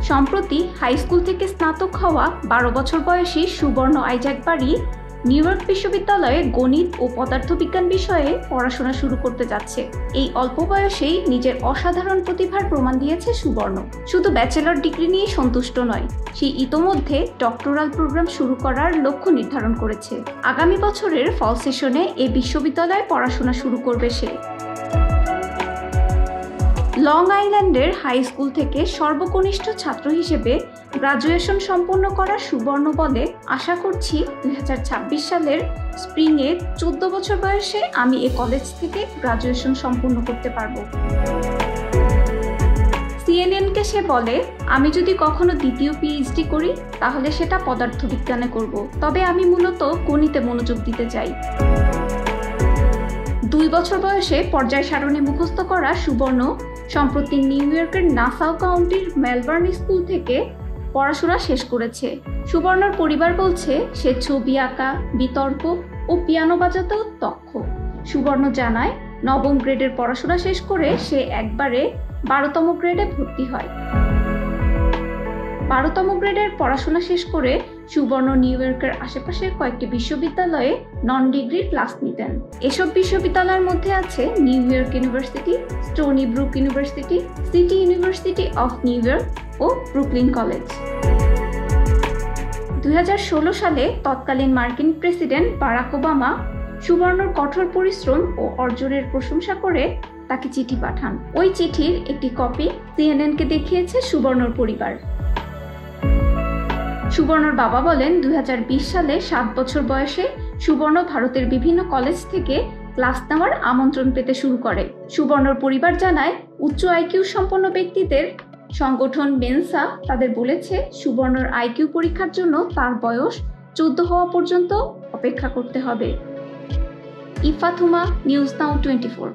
সম্প্রতি high school থেকে স্নাতক হওয়া 12 বছর বয়সী সুবর্ণ আইজাক বাড়ি নিউ ইয়র্ক বিশ্ববিদ্যালয়ে গণিত ও পদার্থবিজ্ঞান বিষয়ে পড়াশোনা শুরু করতে যাচ্ছে। এই অল্প বয়সেই নিজের অসাধারণ প্রতিভার প্রমাণ দিয়েছে সুবর্ণ। শুধু ব্যাচেলর ডিগ্রি নিয়ে সন্তুষ্ট নয়, সে ইতোমধ্যে ডক্টরাল প্রোগ্রাম শুরু করার লক্ষ্য নির্ধারণ করেছে। আগামী বছরের ফল সেশনে এই বিশ্ববিদ্যালয়ে পড়াশোনা শুরু করবে সে। লং আইল্যান্ডের হাই স্কুল থেকে সর্বকনিষ্ঠ ছাত্র হিসেবে গ্রাজুয়েশন সম্পন্ন করা সুবর্ণ বলে, আশা করছি 2026 সালের স্প্রিংয়ে 14 বছর বয়সে আমি এই কলেজ থেকে গ্রাজুয়েশন সম্পন্ন করতে পারবো। সিএনএনকে সে বলে, আমি যদি কখনো দ্বিতীয় পিএইচডি করি তাহলে সেটা পদার্থবিজ্ঞানে করব, তবে আমি মূলত গণিতে মনোযোগ দিতে চাই। 2 বছর বয়সে পর্যায় সারণী মুখস্থ করা সুবর্ণ সম্প্রতি নিউ ইয়র্কের নাসাউ কাউন্টির মেলবার্ন স্কুল থেকে পড়াশোনা শেষ করেছে। সুবর্ণর পরিবার বলছে সে ছবি আঁকা, বিতর্ক ও পিয়ানো বাজাতেও দক্ষ। সুবর্ণ জানায়, 9ম গ্রেডের পড়াশোনা শেষ করে সে একবারে 12তম গ্রেডে ভর্তি হয়। 12তম গ্রেডের পড়াশোনা শেষ করে সুবর্ণ নিউ ইয়র্কের আশেপাশের কয়েকটি বিশ্ববিদ্যালয়ে নন ডিগ্রি ক্লাস নিতেন। এসব বিশ্ববিদ্যালয়ের মধ্যে আছে New York university, Stony Brook university, city university of New York ও ব্রুকলিন কলেজ। 2016 সালে তৎকালীন মার্কিন প্রেসিডেন্ট বারাক ওবামা সুবর্ণর কঠোর পরিশ্রম ও অর্জনের প্রশংসা করে তাকে চিঠি পাঠান। ওই চিঠির একটি কপি সিএনএনকে দেখিয়েছে সুবর্ণর পরিবার। সুবর্ণর বাবা বলেন, 2020 সালে 7 বছর বয়সে সুবর্ণ ভারতের বিভিন্ন কলেজ থেকে ক্লাস নেওয়ার আমন্ত্রণ পেতে শুরু করে। সুবর্ণর পরিবার জানায়, উচ্চ আইকিউ সম্পন্ন ব্যক্তিদের সংগঠন মেনসা তাদের বলেছে সুবর্ণর আইকিউ পরীক্ষার জন্য তার বয়স 14 হওয়া পর্যন্ত অপেক্ষা করতে হবে। ইফাতুমা, নিউজ নাও 24।